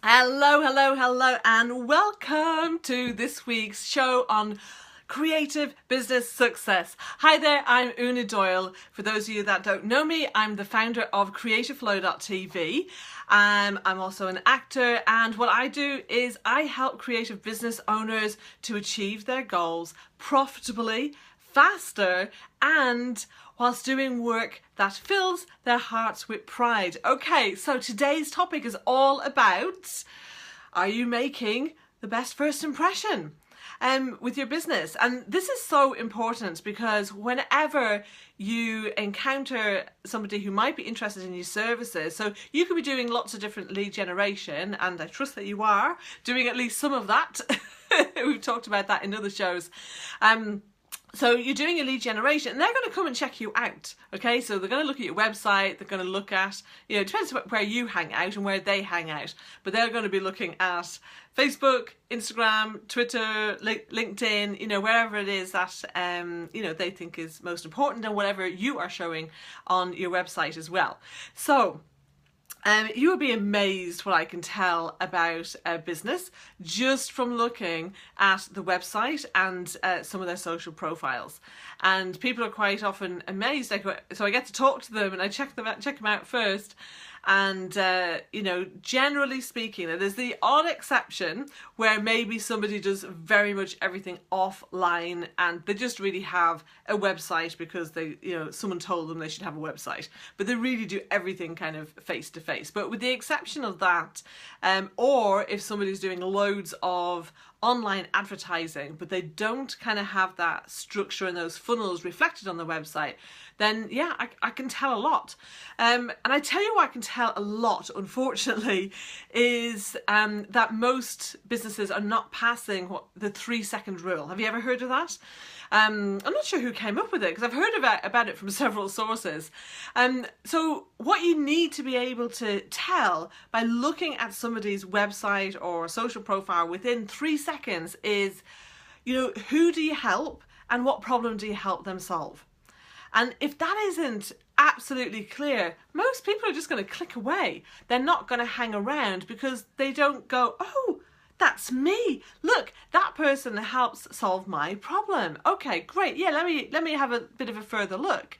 Hello, hello, hello, and welcome to this week's show on creative business success. Hi there, I'm Una Doyle. For those of you that don't know me, I'm the founder of creativeflow.tv. I'm also an actor, and what I do is I help creative business owners to achieve their goals profitably, faster, and whilst doing work that fills their hearts with pride. Okay, so today's topic is all about, are you making the best first impression with your business? And this is so important because whenever you encounter somebody who might be interested in your services, so you could be doing lots of different lead generation, and I trust that you are doing at least some of that. We've talked about that in other shows. So you're doing a lead generation and they're going to come and check you out, okay? So they're going to look at your website, they're going to look at, it depends where you hang out and where they hang out, but they're going to be looking at Facebook, Instagram, Twitter, LinkedIn, wherever it is that, they think is most important, and whatever you are showing on your website as well. So you would be amazed what I can tell about a business just from looking at the website and some of their social profiles. And people are quite often amazed. So I get to talk to them and I check them out first. And, generally speaking, there's the odd exception where maybe somebody does very much everything offline and they just really have a website because someone told them they should have a website, but they really do everything kind of face to face. But with the exception of that, or if somebody's doing loads of online advertising, but they don't kind of have that structure and those funnels reflected on the website, then yeah, I can tell a lot. And I tell you what I can tell a lot, unfortunately, is that most businesses are not passing the 3-second rule. Have you ever heard of that? I'm not sure who came up with it because I've heard about it from several sources. So what you need to be able to tell by looking at somebody's website or social profile within 3 seconds is, who do you help and what problem do you help them solve? And if that isn't absolutely clear, most people are just going to click away. They're not going to hang around because they don't go, oh, that's me. Look, that person helps solve my problem. Okay, great. Yeah, let me have a bit of a further look.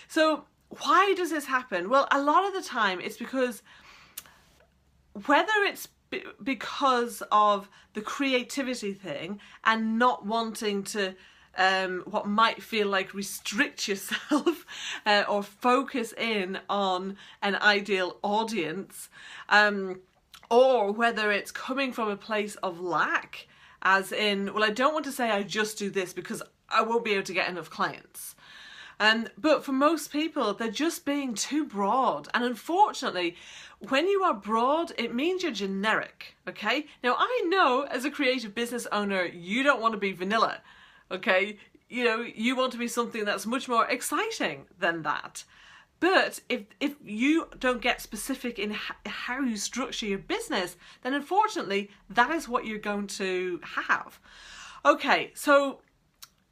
So why does this happen? Well, a lot of the time it's because whether it's because of the creativity thing and not wanting to what might feel like restrict yourself or focus in on an ideal audience, or whether it's coming from a place of lack, as in, well, I don't want to say I just do this because I won't be able to get enough clients. But for most people, they're just being too broad. And unfortunately, when you are broad, it means you're generic, okay? Now, I know as a creative business owner, you don't want to be vanilla, okay? You want to be something that's much more exciting than that. But if you don't get specific in how you structure your business, then unfortunately, that is what you're going to have. Okay, so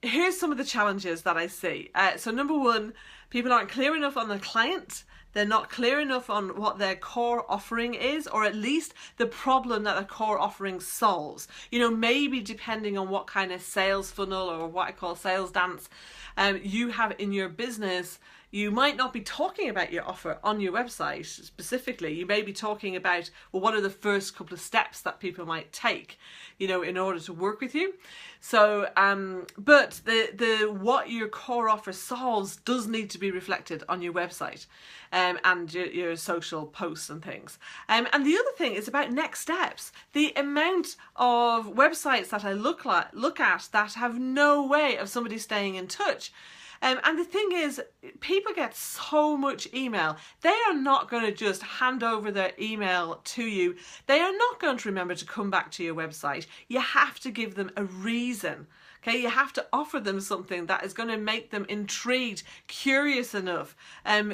here's some of the challenges that I see. So number one, people aren't clear enough on the client. They're not clear enough on what their core offering is, or at least the problem that the core offering solves. Maybe depending on what kind of sales funnel or what I call sales dance you have in your business, you might not be talking about your offer on your website specifically. You may be talking about, well, what are the first couple of steps that people might take, in order to work with you. So, but the what your core offer solves does need to be reflected on your website and your social posts and things. And the other thing is about next steps. The amount of websites that I look at that have no way of somebody staying in touch. And the thing is, people get so much email. They are not going to just hand over their email to you. They are not going to remember to come back to your website. You have to give them a reason. Okay, you have to offer them something that is going to make them intrigued, curious enough,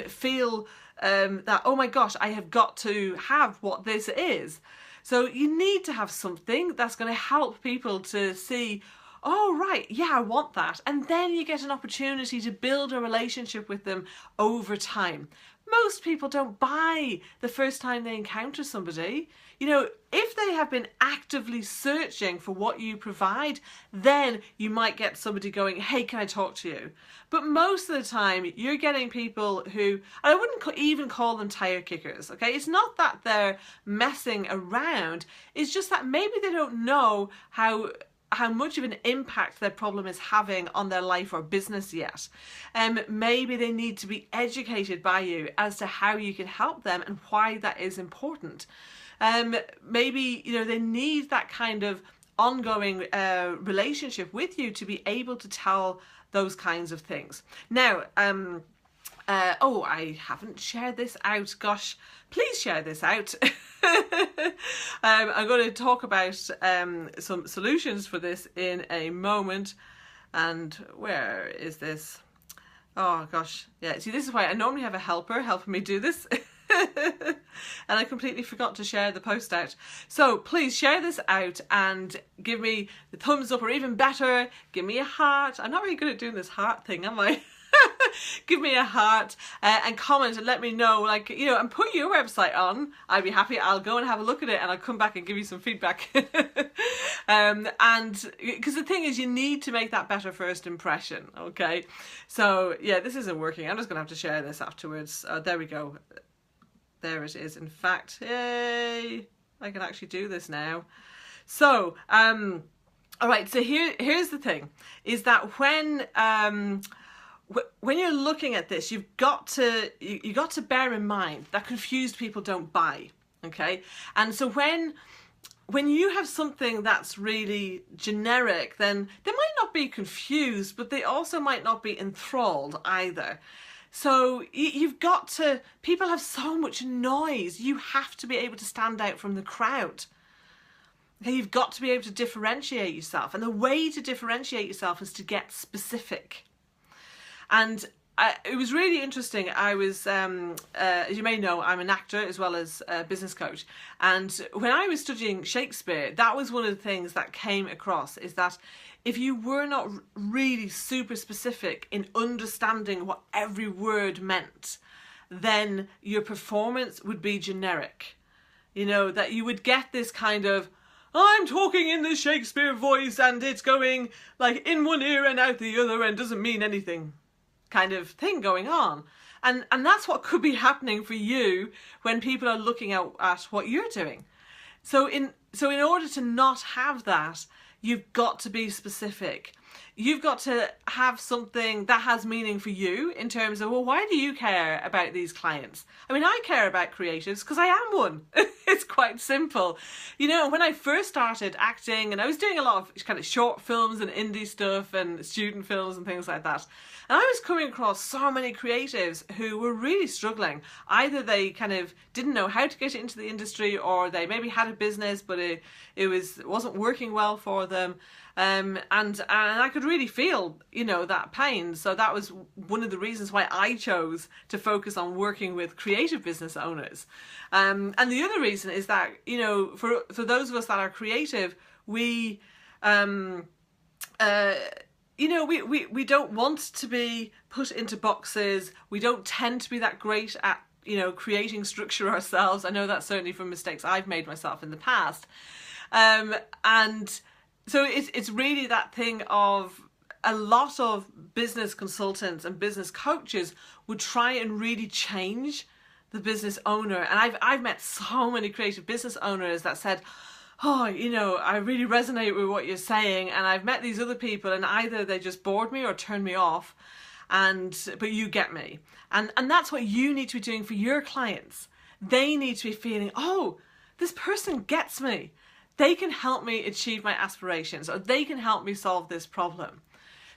feel that, oh my gosh, I have got to have what this is. So you need to have something that's going to help people to see, oh, right, yeah, I want that. And then you get an opportunity to build a relationship with them over time. most people don't buy the first time they encounter somebody. You know, if they have been actively searching for what you provide, then you might get somebody going, hey, can I talk to you? But most of the time, you're getting people who, I wouldn't even call them tire kickers, okay? It's not that they're messing around. It's just that maybe they don't know how much of an impact their problem is having on their life or business yet. Maybe they need to be educated by you as to how you can help them and why that is important. Maybe, you know, they need that kind of ongoing relationship with you to be able to tell those kinds of things. Now, oh, I haven't shared this out. Gosh, please share this out. I'm going to talk about some solutions for this in a moment. And where is this? Oh gosh, yeah. See, this is why I normally have a helper helping me do this. And I completely forgot to share the post out. So please share this out and give me the thumbs up, or even better, give me a heart. I'm not really good at doing this heart thing, am I? Give me a heart and comment and let me know, like, you know, and put your website on. I'd be happy. I'll go and have a look at it and I'll come back and give you some feedback. And because the thing is, you need to make that better first impression. Okay, so yeah, this isn't working. I'm just gonna have to share this afterwards. There we go. There it is. In fact, yay, I can actually do this now. So all right, so here's the thing, is that when you're looking at this, you've got to bear in mind that confused people don't buy, okay? And so when you have something that's really generic, then they might not be confused, but they also might not be enthralled either. So you've got to, people have so much noise, you have to be able to stand out from the crowd. Okay, you've got to be able to differentiate yourself, and the way to differentiate yourself is to get specific. And it was really interesting. I was, as you may know, I'm an actor as well as a business coach. And when I was studying Shakespeare, that was one of the things that came across, is that if you were not really super specific in understanding what every word meant, then your performance would be generic. You know, that you would get this kind of, I'm talking in the Shakespeare voice and it's going like in one ear and out the other and doesn't mean anything kind of thing going on. And that's what could be happening for you when people are looking at what you're doing. So in order to not have that, you've got to be specific. You've got to have something that has meaning for you in terms of, well, why do you care about these clients? I mean, I care about creatives because I am one. It's quite simple. You know, when I first started acting, and I was doing a lot of kind of short films and indie stuff and student films and things like that, and I was coming across so many creatives who were really struggling. Either they kind of didn't know how to get into the industry, or they maybe had a business but it wasn't working well for them. And I could really feel, you know, that pain. So that was one of the reasons why I chose to focus on working with creative business owners. And the other reason is that, you know, for those of us that are creative, we, you know, we don't want to be put into boxes. We don't tend to be that great at, you know, creating structure ourselves. I know that certainly from mistakes I've made myself in the past. And so it's really that thing of, a lot of business consultants and business coaches would try and really change the business owner. And I've met so many creative business owners that said, oh, you know, I really resonate with what you're saying. And I've met these other people and either they just bored me or turned me off. But you get me. And that's what you need to be doing for your clients. They need to be feeling, oh, this person gets me. They can help me achieve my aspirations, or they can help me solve this problem.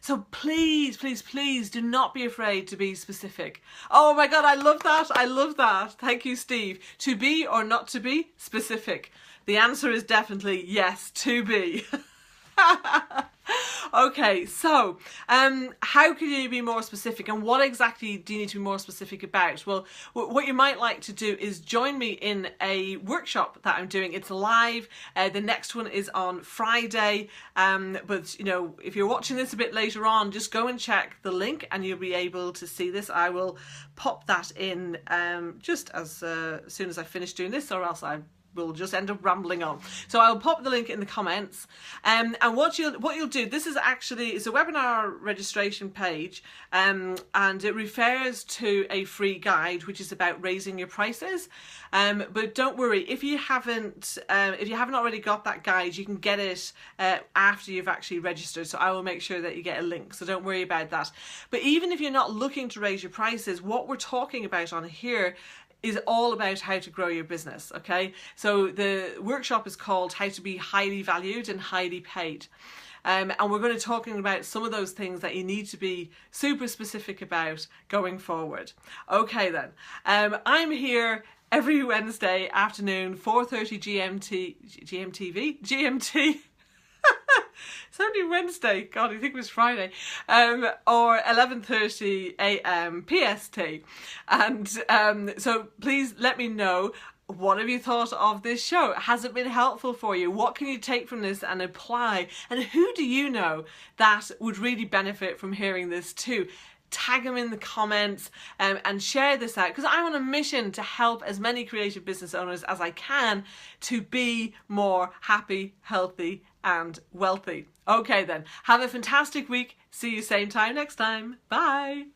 So please, please, please do not be afraid to be specific. Oh my God, I love that. I love that. Thank you, Steve. To be or not to be specific? The answer is definitely yes, to be. Okay, so how can you be more specific, and what exactly do you need to be more specific about? Well, what you might like to do is join me in a workshop that I'm doing. It's live. The next one is on Friday, but you know, if you're watching this a bit later on, just go and check the link and you'll be able to see this. I will pop that in just as soon as I finish doing this, or else we'll just end up rambling on. So I'll pop the link in the comments. And what you'll do, this is actually, it's a webinar registration page, and it refers to a free guide which is about raising your prices. But don't worry, if you haven't already got that guide, you can get it after you've actually registered. So I will make sure that you get a link. So don't worry about that. But even if you're not looking to raise your prices, what we're talking about on here is all about how to grow your business, okay? So the workshop is called How to Be Highly Valued and Highly Paid. And we're going to be talking about some of those things that you need to be super specific about going forward. Okay then, I'm here every Wednesday afternoon, 4:30 GMT. It's only Wednesday, God, I think it was Friday, or 11:30 a.m. PST. And so please let me know, what have you thought of this show? Has it been helpful for you? What can you take from this and apply? And who do you know that would really benefit from hearing this too? Tag them in the comments and share this out, because I'm on a mission to help as many creative business owners as I can to be more happy, healthy and wealthy. Okay then, have a fantastic week. See you same time next time. Bye.